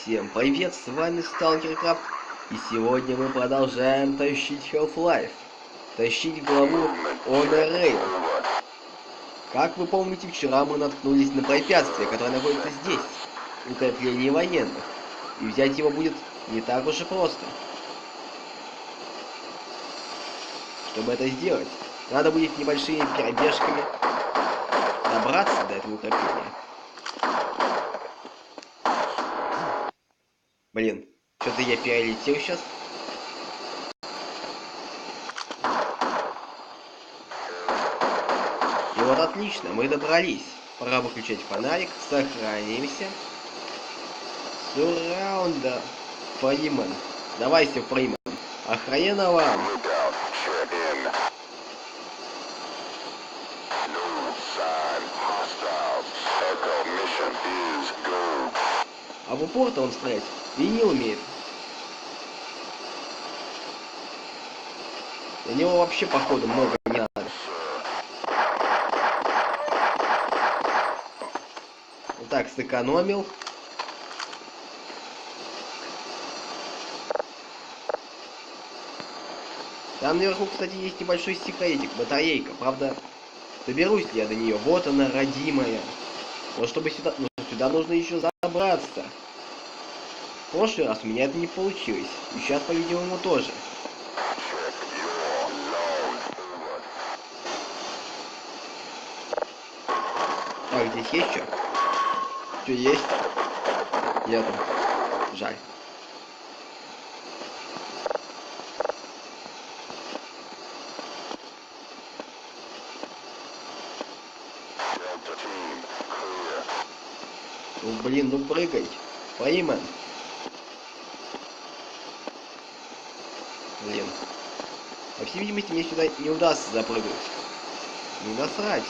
Всем привет, с вами StalkerCraft, и сегодня мы продолжаем тащить Half-Life. Тащить главу Honor Rail. Как вы помните, вчера мы наткнулись на препятствие, которое находится здесь, укрепление военных. И взять его будет не так уж и просто. Чтобы это сделать, надо будет небольшими перебежками добраться до этого укрепления. Блин, что-то я перелетел сейчас. И вот отлично, мы добрались. Пора выключать фонарик, сохранимся. Сурраунда, Фримен. Давайте, Фримен. Охрена вам. А в упор-то он стрелять и не умеет. Для него вообще, походу, много не надо. Вот так, сэкономил. Там наверху, кстати, есть небольшой секретик, батарейка. Правда, доберусь ли я до нее? Вот она, родимая. Но чтобы сюда... Ну, сюда нужно еще забраться. В прошлый раз у меня это не получилось. И сейчас, по-видимому, тоже. Так, здесь есть что? Что есть? Нету. Жаль. Ну блин, ну прыгай. Фримен. Блин. По всей видимости, мне сюда не удастся запрыгнуть. Ну насрать.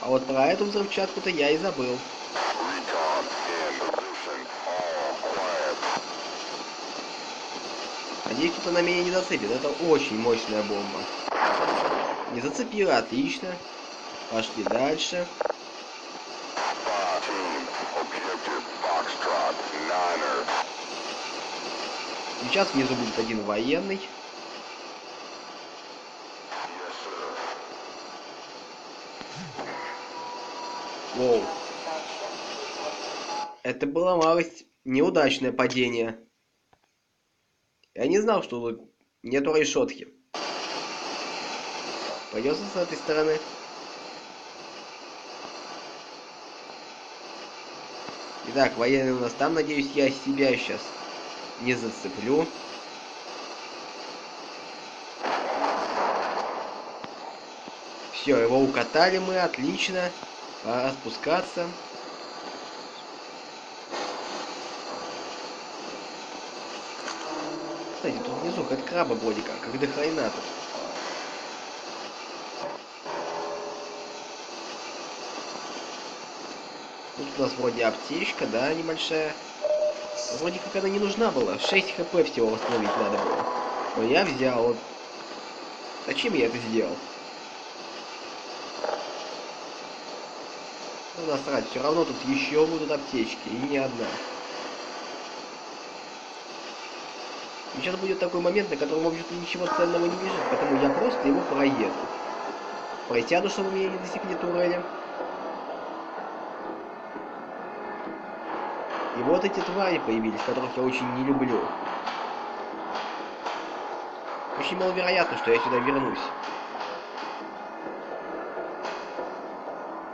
А вот про эту взрывчатку-то я и забыл. Надеюсь, кто-то на меня не зацепит. Это очень мощная бомба. Не зацепила, отлично. Пошли дальше. Сейчас внизу будет один военный. Воу. Это было малость неудачное падение. Я не знал, что тут нету решетки. Пойдется с этой стороны. Итак, военный у нас там. Надеюсь, я себя сейчас не зацеплю. Все, его укатали мы, отлично. Пора спускаться. Кстати, тут внизу хоть краба вроде как до хрена тут. Тут у нас вроде аптечка, да, небольшая. Вроде как она не нужна была. 6 хп всего восстановить надо было. Но я взял. Вот. Зачем я это сделал? Ну насрать, все равно тут еще будут аптечки, и не одна. И сейчас будет такой момент, на котором, в общем-то, ничего ценного не лежит, поэтому я просто его проеду. Просяду, чтобы меня не засекли турели. И вот эти твари появились, которых я очень не люблю. Очень маловероятно, что я сюда вернусь.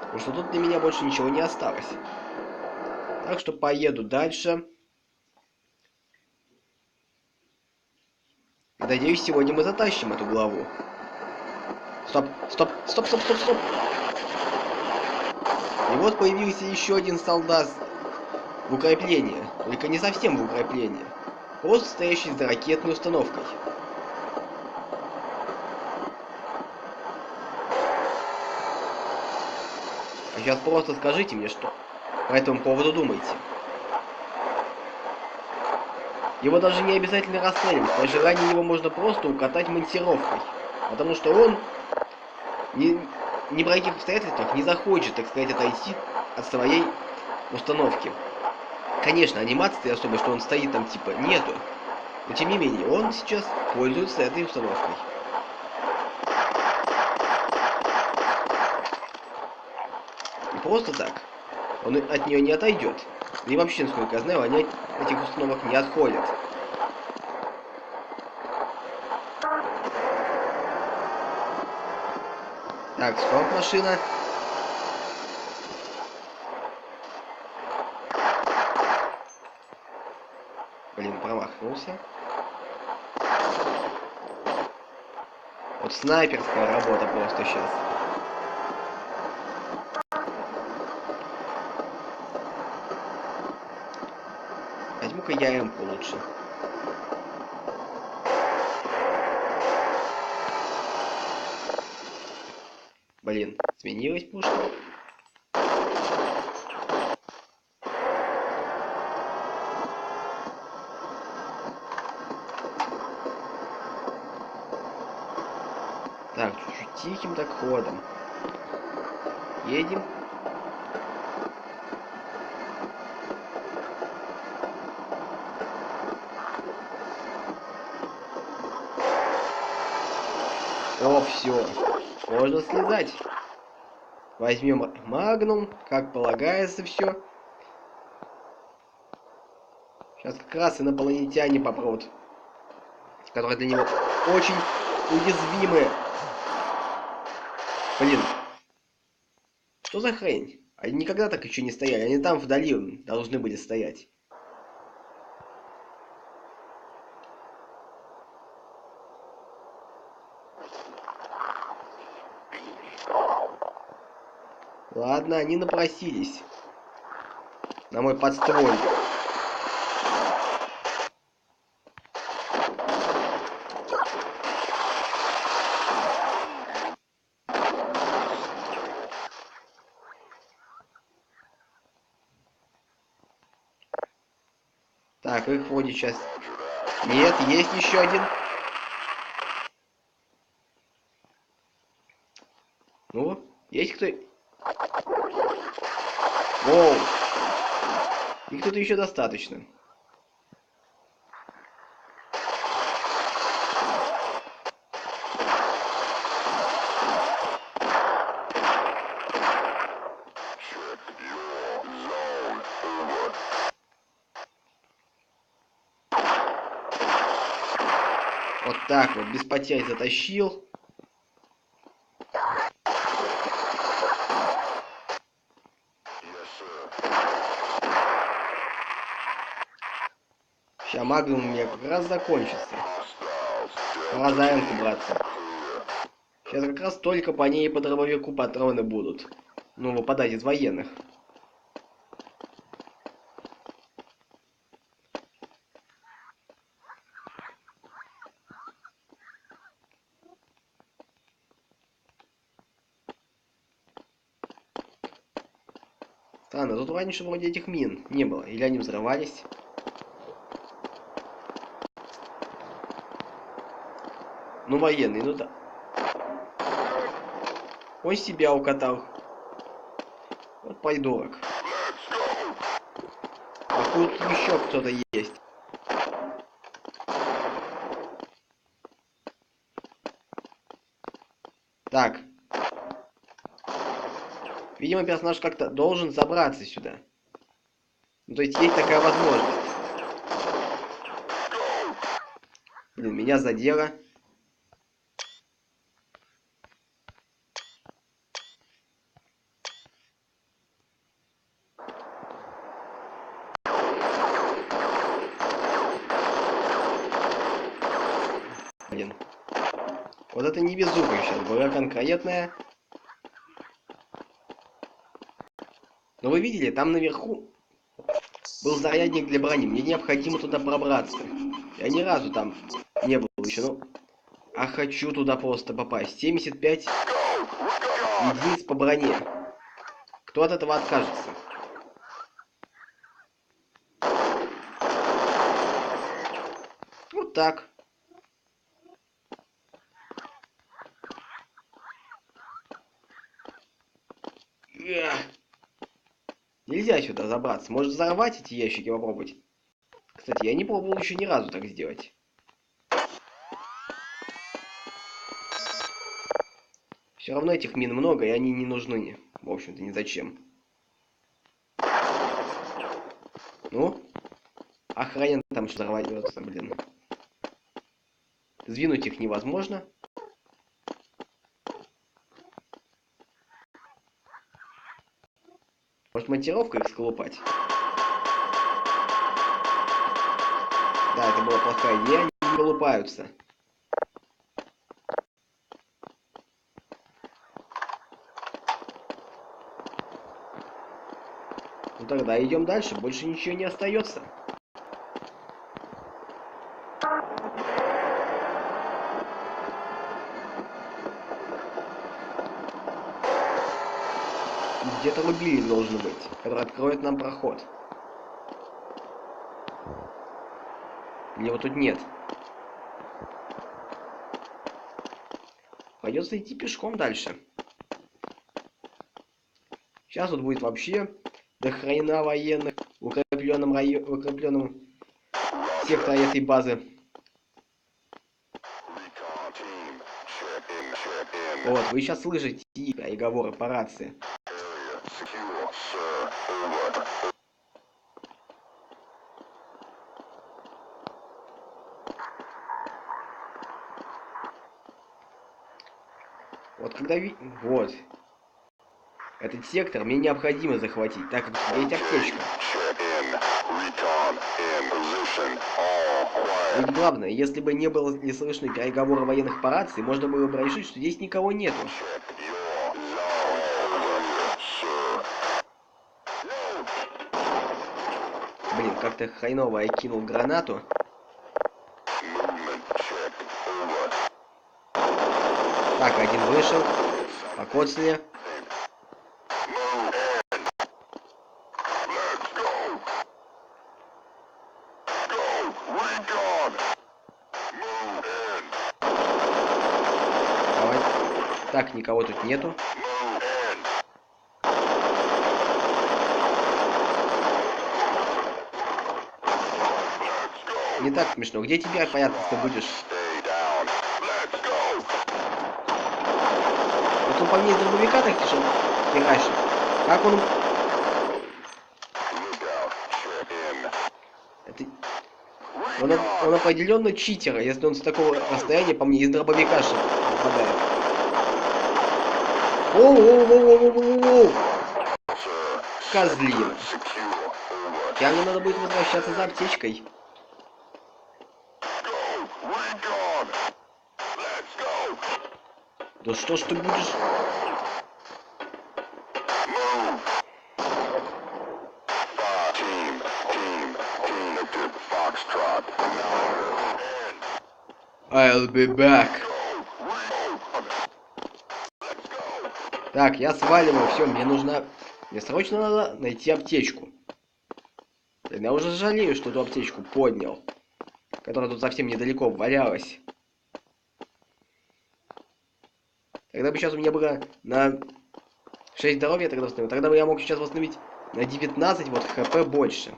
Потому что тут для меня больше ничего не осталось. Так что поеду дальше. Надеюсь, сегодня мы затащим эту главу. Стоп, стоп, стоп, стоп, стоп, стоп. И вот появился еще один солдат в укреплении. Только не совсем в укреплении. Просто стоящий за ракетной установкой. А сейчас просто скажите мне, что по этому поводу думаете. Его даже не обязательно расстреливать. При желании его можно просто укатать монтировкой. Потому что он ни при каких обстоятельствах не захочет, так сказать, отойти от своей установки. Конечно, анимации особой, что он стоит там, типа, нету. Но тем не менее, он сейчас пользуется этой установкой. И просто так. Он от нее не отойдет. И вообще, насколько я знаю, они от этих установок не отходят. Так, стоп, машина. Блин, промахнулся. Вот снайперская работа просто сейчас. Возьму-ка я М-ку лучше. Блин, сменилась пушка. Так, чуть-чуть тихим так ходом. Едем. О, все. Можно слезать. Возьмем магнум, как полагается все. Сейчас как раз инопланетяне попрут, которые для него очень уязвимы. Блин. Что за хрень? Они никогда так еще не стояли. Они там вдали должны были стоять. Ладно, они напросились на мой подствольник. Так, их вроде сейчас... Нет, есть еще один. Ну, есть кто... Воу! Их тут еще достаточно. Вот так вот, без потерь затащил. Сейчас магнум у меня как раз закончится. Пора за М-ку браться. Сейчас как раз только по ней и по дробовику патроны будут. Ну, выпадать из военных. Странно, тут раньше вроде этих мин не было. Или они взрывались? Ну, военный, ну да. Он себя укатал. Вот придурок. А тут еще кто-то есть. Так. Видимо, персонаж как-то должен забраться сюда. Ну, то есть такая возможность. Блин, меня задело. Блин. Вот это невезуха сейчас была конкретная. Но вы видели, там наверху был зарядник для брони. Мне необходимо туда пробраться. Я ни разу там не был еще, ну... А хочу туда просто попасть. 75 единиц по броне. Кто от этого откажется? Вот так. Нельзя сюда забраться. Может взорвать эти ящики попробовать? Кстати, я не пробовал еще ни разу так сделать. Все равно этих мин много, и они не нужны. В общем-то, ни зачем. Ну? А хрен там что взорвается, блин. Сдвинуть их невозможно. Может, монтировка их сколупать? Да, это была плохая идея, они не колупаются. Ну тогда идем дальше, больше ничего не остается. Где-то рубильник должен быть, который откроет нам проход. Или его тут нет. Придется идти пешком дальше. Сейчас тут будет вообще до хрена военных в укрепленном секторе этой базы. Вот, вы сейчас слышите переговоры по рации. Вот когда вот. Этот сектор мне необходимо захватить, так как есть аптечка. Ведь главное, если бы не было не слышно переговоры военных по рации, можно было бы решить, что здесь никого нету. Блин, как-то хреново я кинул гранату. Так, один вышел. Покоцали. Давай. Так, никого тут нету. Не так смешно. Где теперь понятно, что будешь? Вот он по мне из дробовика так херачит. Как он... Это... Он определенно читер, если он с такого расстояния по мне из дробовика нападает. Оу-оу-оу-оу-оу-оу-оу! Козлина. Я мне надо будет возвращаться за аптечкой. Да что ж ты будешь... I'll be back. Так, я сваливаю, все, мне нужно... Мне срочно надо найти аптечку. Я уже жалею, что эту аптечку поднял. Которая тут совсем недалеко валялась. Тогда бы сейчас у меня было на 6 здоровья тогда восстановить. Тогда бы я мог сейчас восстановить на 19 вот хп больше.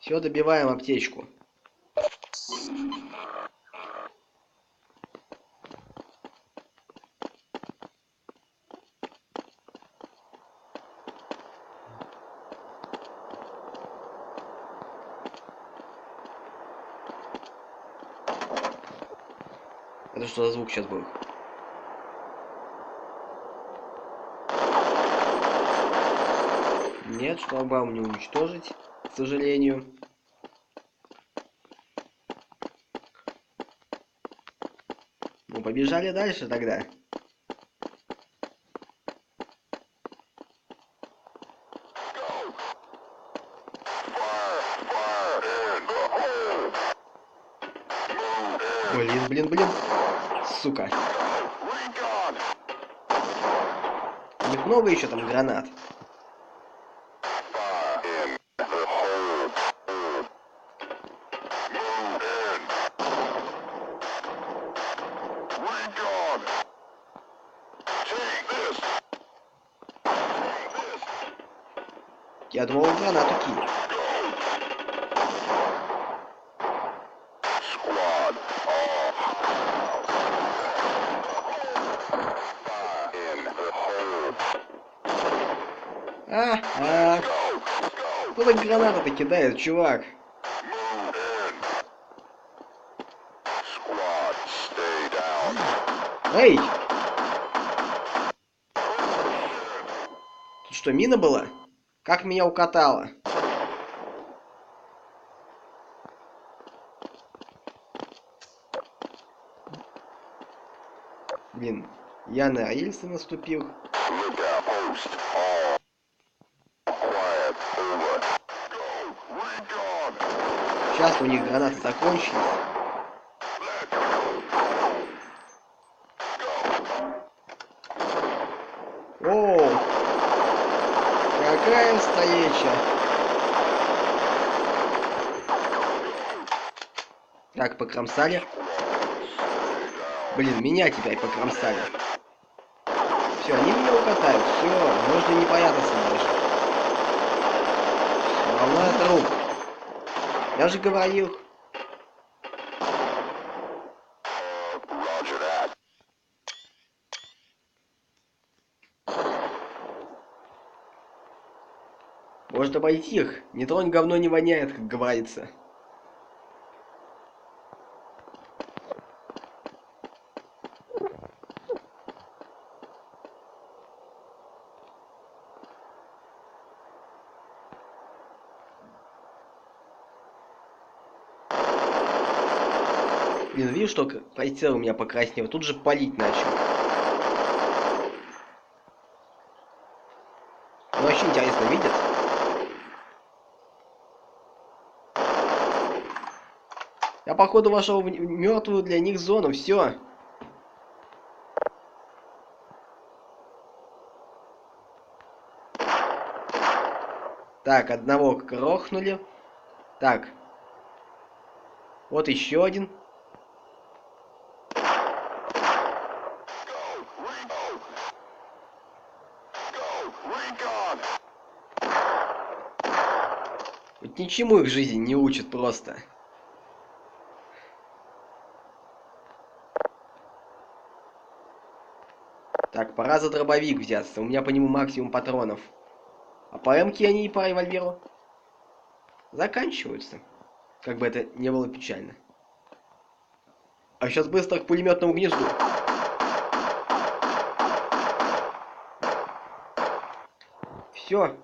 Все, добиваем аптечку. Это что за звук сейчас был? Нет, шлагбаум не уничтожить, к сожалению. Ну, побежали дальше тогда. Блин. Сука. У них много еще там гранат. Я думал, гранату кинет. Куда граната-то кидает, чувак? Эй! Тут что, мина была? Как меня укатало? Блин, я на рельсы наступил. Сейчас у них гранаты закончились. О, какая встреча! Так, покромсали. Блин, меня теперь покромсали. Все, они меня укатают. Все, можно не прятаться даже. Все равно я труп. Я же говорил. Может обойти их. Не тронь, говно не воняет, как говорится. Блин, видишь, что прицел у меня покраснел? Тут же палить начал. Ну, вообще интересно, видят? Я, походу, вошел в мертвую для них зону. Все. Так, одного крохнули. Так. Вот еще один. Вот ничему их жизнь не учат просто. Так, пора за дробовик взяться. У меня по нему максимум патронов. А по МК они и по револьверу заканчиваются. Как бы это не было печально. А сейчас быстро к пулеметному гнезду. Все.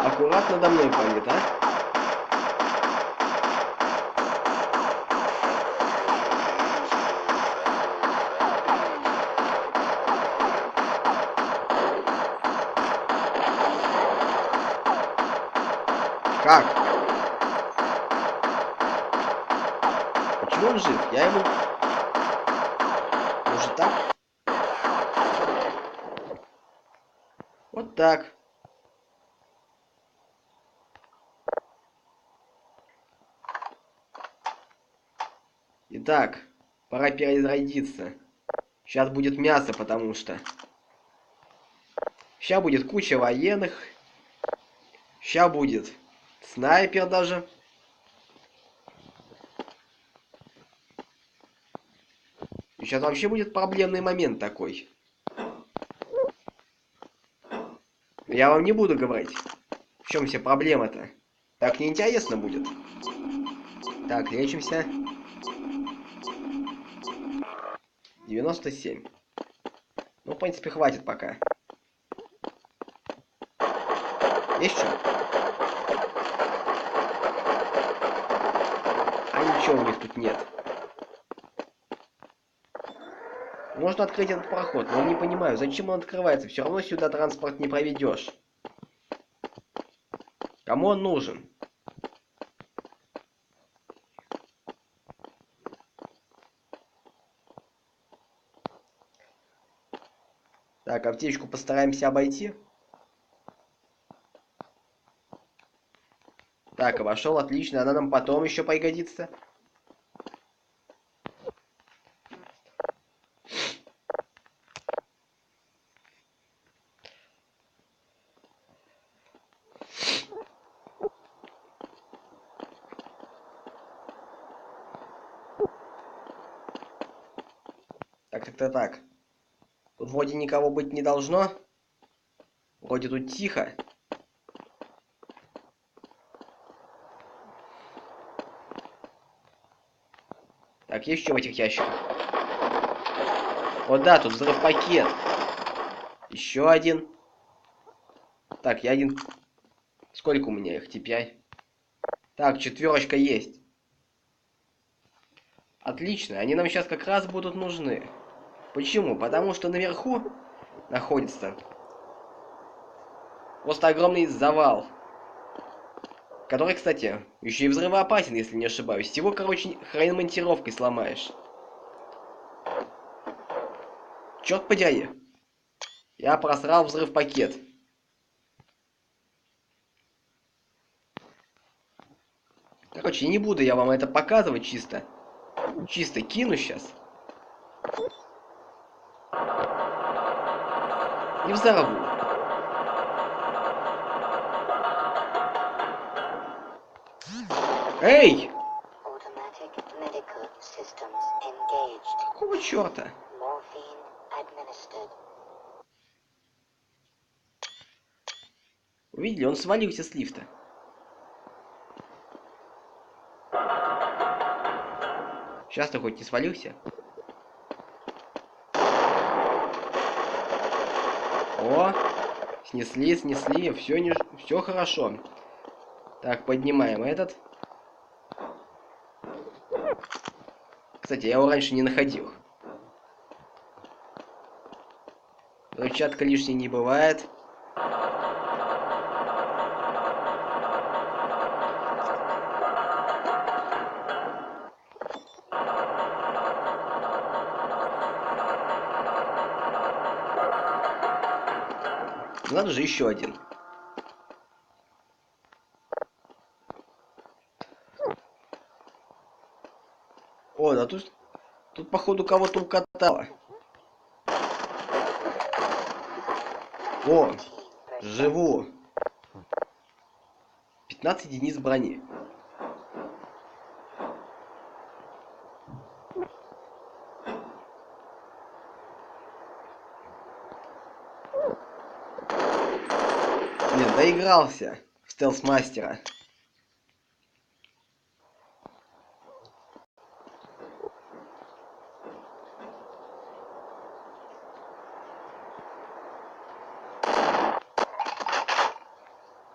Аккуратно надо мной палит, а? Как? Почему он жив? Я ему... Может так? Вот так. Итак, пора перезарядиться. Сейчас будет мясо, потому что... Сейчас будет куча военных. Сейчас будет снайпер даже. И сейчас вообще будет проблемный момент такой. Я вам не буду говорить, в чем вся проблема-то. Так неинтересно будет. Так, лечимся. 97. Ну, в принципе, хватит пока. Есть что? А ничего у них тут нет. Можно открыть этот проход, но я не понимаю, зачем он открывается. Все равно сюда транспорт не проведешь. Кому он нужен? Так, аптечку постараемся обойти. Так, обошел, отлично. Она нам потом еще пригодится. Так. Тут вроде никого быть не должно. Вроде тут тихо. Так, есть что в этих ящиках? Вот да, тут взрыв-пакет. Еще один. Так, я один... Сколько у меня их теперь? Так, 4 есть. Отлично, они нам сейчас как раз будут нужны. Почему? Потому что наверху находится просто огромный завал. Который, кстати, еще и взрывоопасен, если не ошибаюсь. Его, короче, хрен монтировкой сломаешь. Черт подери. Я просрал взрыв-пакет. Короче, не буду я вам это показывать чисто. Чисто кину сейчас. И взорву. Эй! Какого черта? Увидели, он свалился с лифта. Сейчас-то хоть не свалился. О, снесли, все хорошо. Так, поднимаем этот. Кстати, я его раньше не находил. Рычатка лишней не бывает. Надо же еще один. О, да тут походу кого-то укатало. О, живу. 15 единиц брони. Блин, доигрался в стелс-мастера.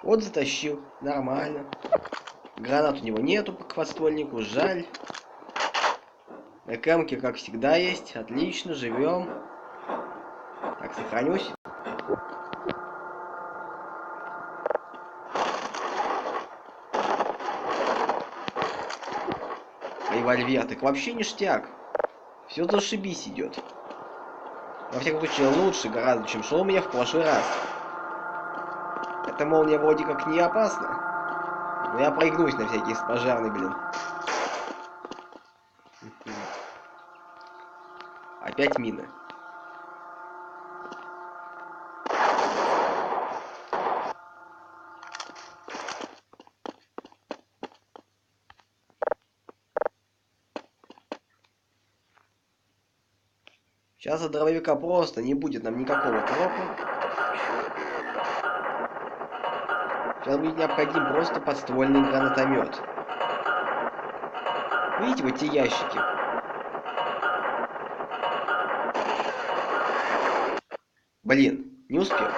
Вот затащил. Нормально. Гранат у него нету по хвостольнику. Жаль. ЭКМки, как всегда, есть. Отлично, живем. Так, сохранюсь. Револьвер, так вообще ништяк. Все зашибись идет. Во всяком случае, лучше гораздо, чем что у меня в прошлый раз. Эта молния вроде как не опасна. Но я проигнусь на всякий пожарный, блин. Опять мины. Сейчас от дробовика просто не будет нам никакого прока. Сейчас будет необходим просто подствольный гранатомет. Видите вот те ящики? Блин, не успел.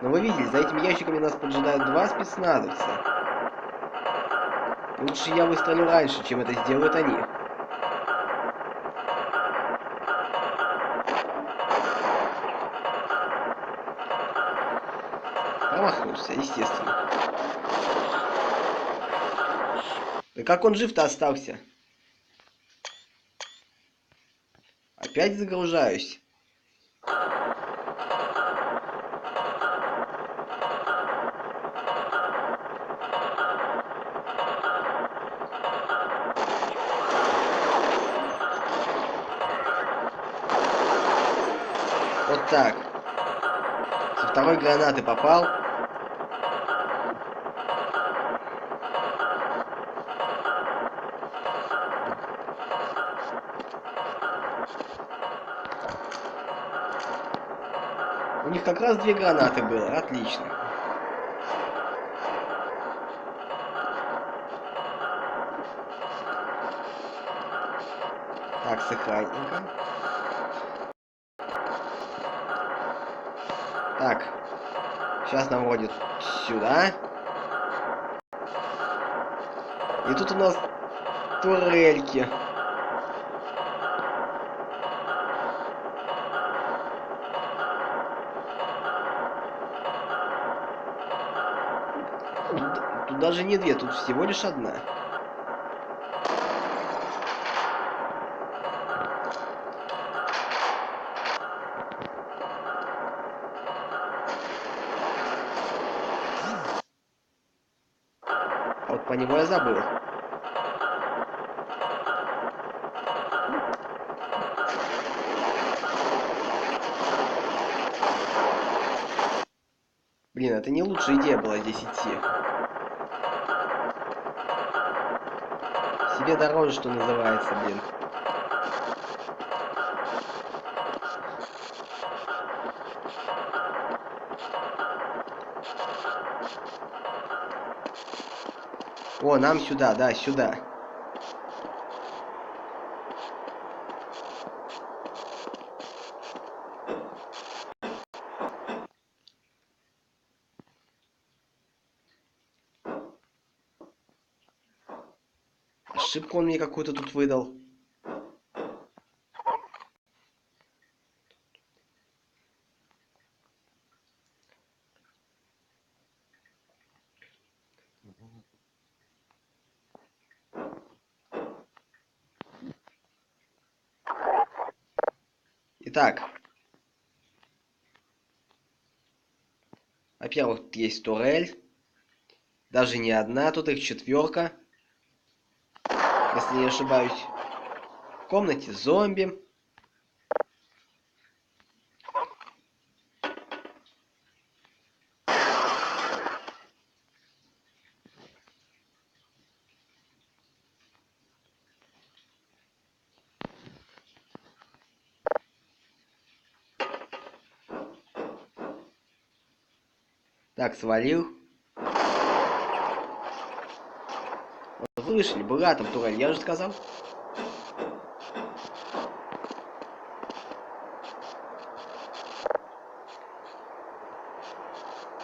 Но вы видели, за этими ящиками нас поджидают 2 спецназовца. Лучше я выстрелю раньше, чем это сделают они. Промахнулся, естественно. Да как он жив-то остался? Опять загружаюсь. Вот так. Со второй гранаты попал. У них как раз 2 гранаты было. Отлично. Так, сохранненько. Так. Сейчас нам вводит сюда. И тут у нас турельки. Тут даже не 2, тут всего лишь 1. Вот по него я забыл. Блин, это не лучшая идея была здесь идти. Себе дороже, что называется, блин. О, нам сюда, да, сюда. Ошибку он мне какую-то тут выдал. Итак. Во-первых, тут есть турель. Даже не одна, тут их 4. Если не ошибаюсь. В комнате зомби. Так, свалил. Вот вышли, была там турель, я же сказал.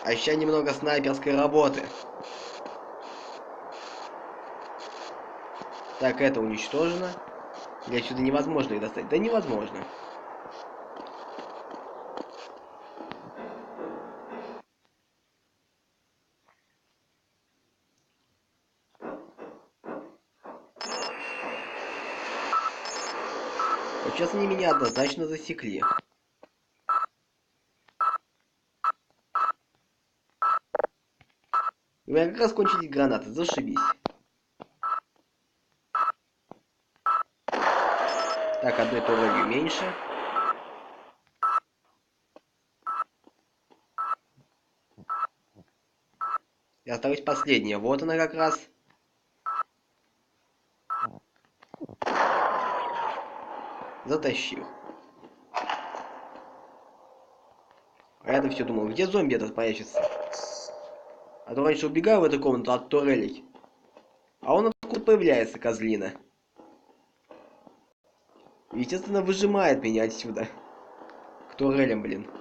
А еще немного снайперской работы. Так, это уничтожено. Или отсюда невозможно их достать? Да невозможно. Вот сейчас они меня однозначно засекли. У меня как раз кончились гранаты, зашибись. Так, одной турелью меньше. И осталась последняя. Вот она как раз. Затащил. А я-то все думал, где зомби этот прячется? А то раньше убегаю в эту комнату от турелей. А он откуда появляется, козлина? Естественно, выжимает меня отсюда. К турелям, блин.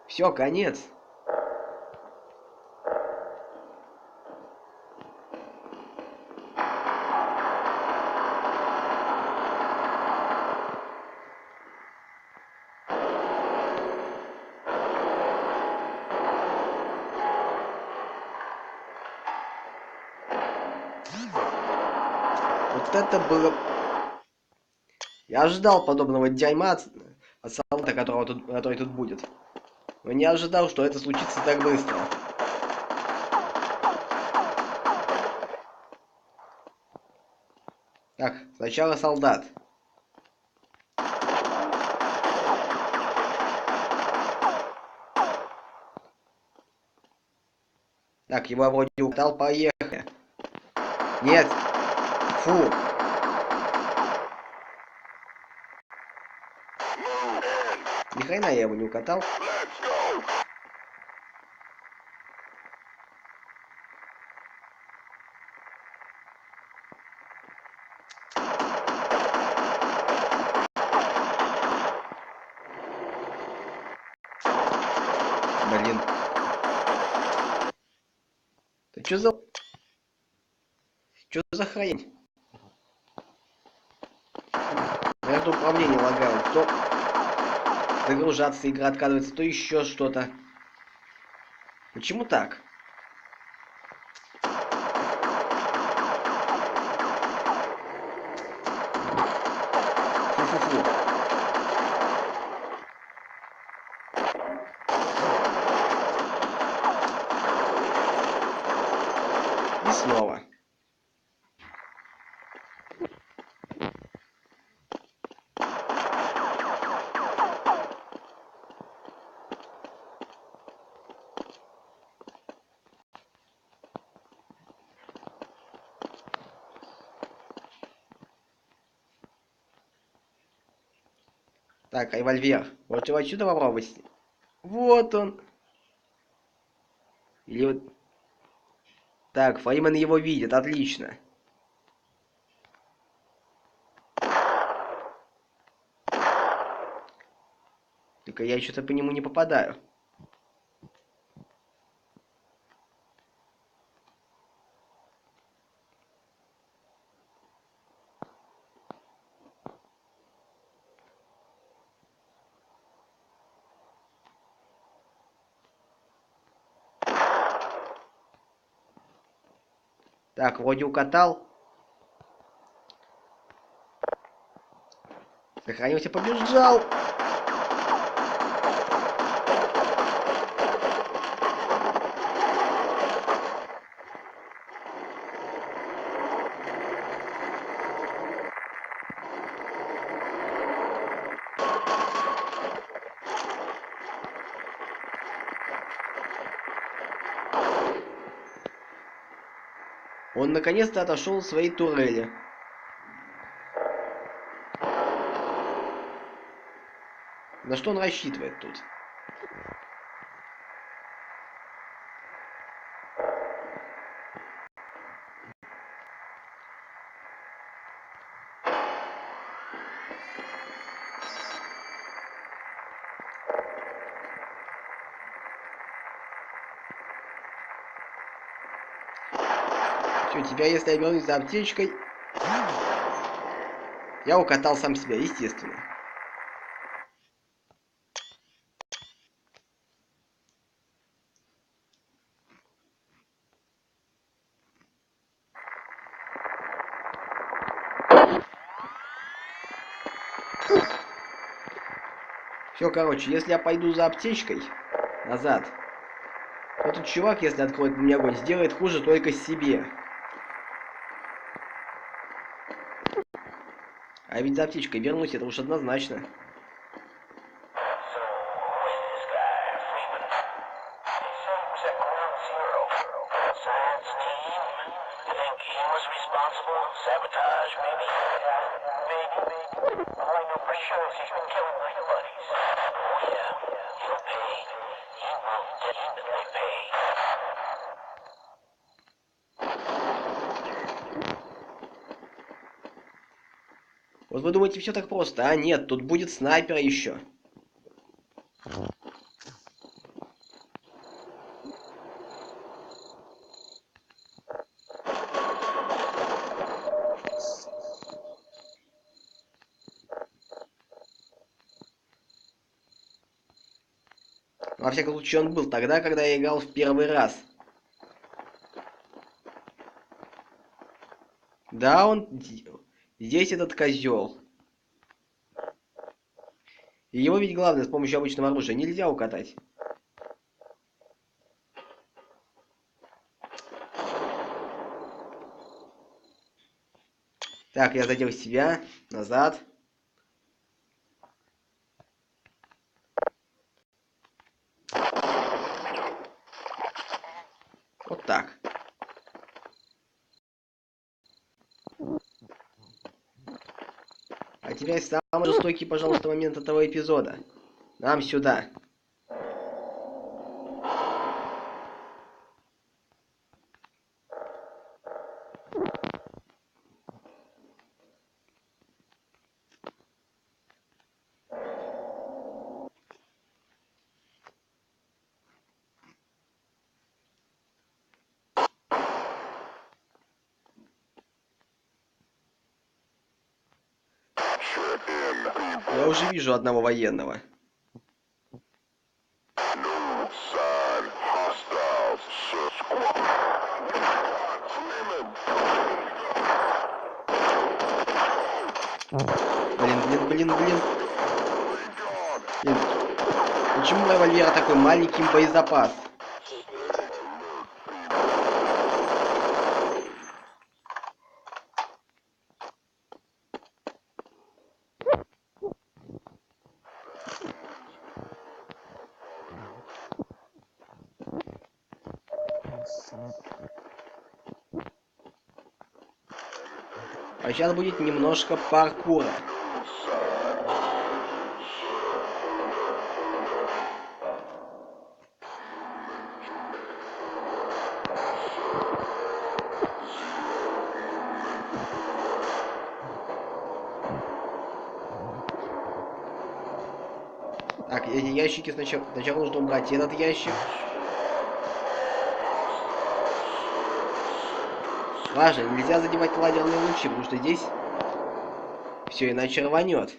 Все, конец. Вот это было... Я ожидал подобного дерьма от солдата, который тут будет. Но не ожидал, что это случится так быстро. Так, сначала солдат. Так, его вроде упал, поехали. Нет. Фу. Ни хрена я его не укатал. Блин. Ты чё за... Чё за хрень? Между управление лагает. То загружаться игра отказывается, то еще что-то. Почему так? Фу-фу-фу. И снова. Так, револьвер. Вот его отсюда попробовать. Вот он. Или вот... Так, Фейман его видит, отлично. Только я что-то по нему не попадаю. Так, вроде укатал. Сохранился, побежал. Он наконец-то отошел от своей турели. На что он рассчитывает тут? Все, тебя, если я вернусь за аптечкой... Я укатал сам себя, естественно. Все, короче, если я пойду за аптечкой назад, то этот чувак, если откроет мне огонь, сделает хуже только себе. А ведь за аптечкой вернусь, это уж однозначно. Вот вы думаете, все так просто? А нет, тут будет снайпер еще. Во всяком случае, он был тогда, когда я играл в первый раз. Да, он... Здесь этот козел. И его ведь главное с помощью обычного оружия нельзя укатать. Так, я задел себя. Назад. Вот так. А теперь самый жестокий, пожалуйста, момент этого эпизода. Нам сюда. Я уже вижу одного военного. Блин. Почему у револьвера такой маленький боезапас? А сейчас будет немножко паркура. Так, эти ящики сначала нужно убрать этот ящик. Важно, нельзя задевать ладерные лучи, потому что здесь все иначе рванет.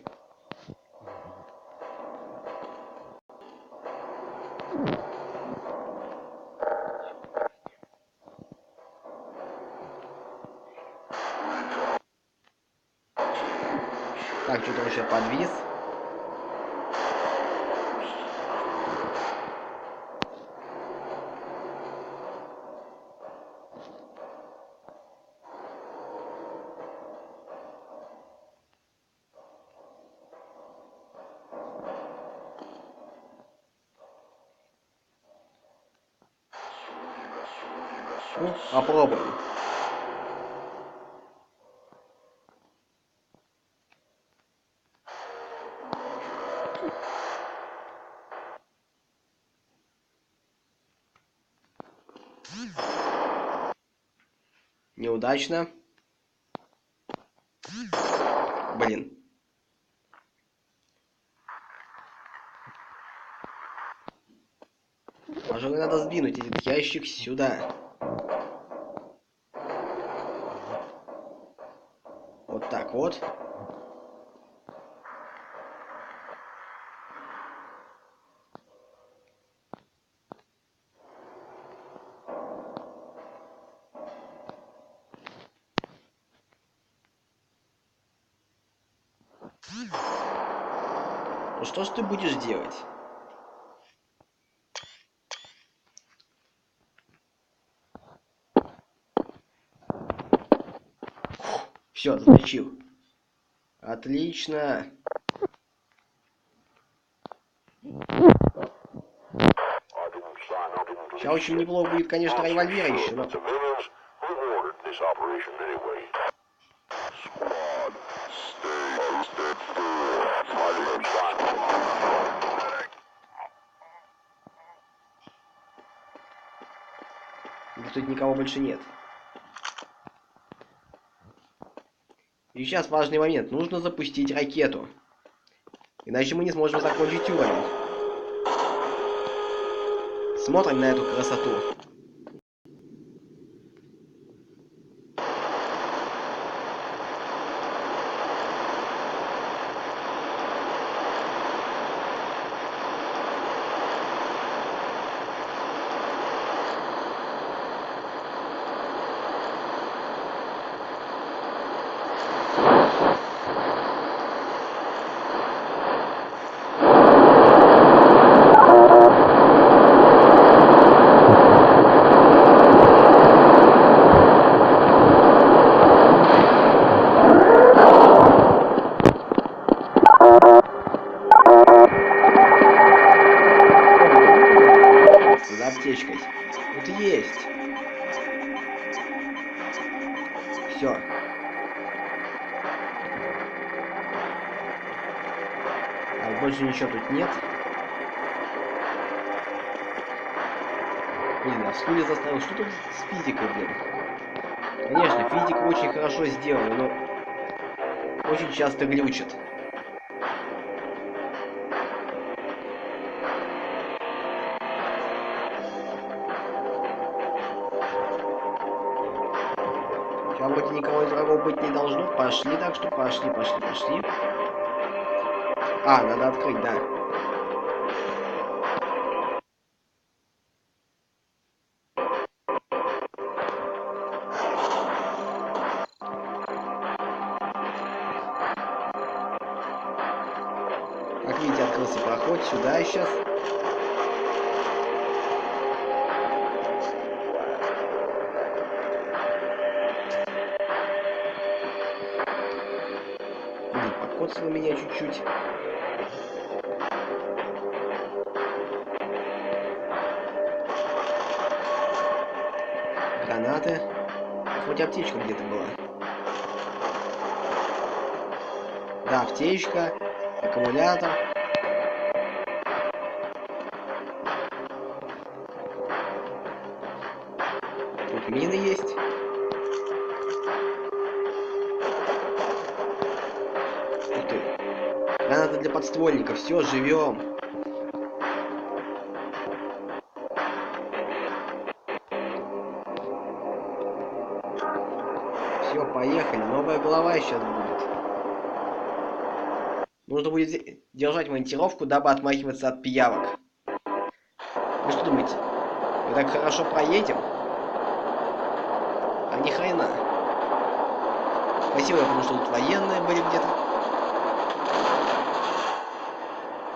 Так, что-то он сейчас подвис. Ну, попробуем. Неудачно. Блин. Пожалуй, надо сдвинуть этот ящик сюда. Вот так вот. Ну что ж ты будешь делать? Все, заточил. Отлично. Сейчас очень неплохо будет, конечно, револьвера еще, но... Тут никого больше нет. И сейчас важный момент. Нужно запустить ракету. Иначе мы не сможем закончить уровень. Смотрим на эту красоту. За аптечкой. Вот есть. Все. А больше ничего тут нет. Блин, а в стуле заставил. Что тут с физикой, блин? Конечно, физика очень хорошо сделана, но очень часто глючит. Сейчас вроде никого из врагов быть не должно. Пошли, так что пошли. А, надо открыть, да. Как видите, открылся проход сюда сейчас. Блин, покоцало меня чуть-чуть. Гранаты. Хоть аптечка где-то была. Да, аптечка, аккумулятор. Тут мины есть. Ух ты. Граната для подствольника. Все, живем. Все, поехали. Новая голова сейчас будет. Нужно будет держать монтировку, дабы отмахиваться от пиявок. Вы что думаете? Мы так хорошо проедем? А ни хрена. Спасибо, потому что тут военные были где-то.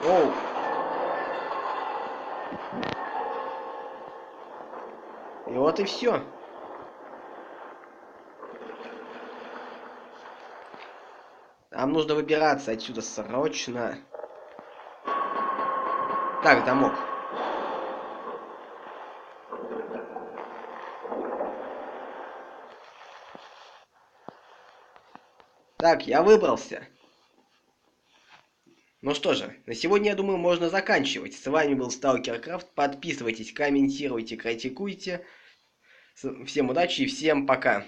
Оу. И вот и все. Нам нужно выбираться отсюда срочно. Так, замок. Так, я выбрался. Ну что же, на сегодня, я думаю, можно заканчивать. С вами был StalkerCraft. Подписывайтесь, комментируйте, критикуйте. Всем удачи и всем пока.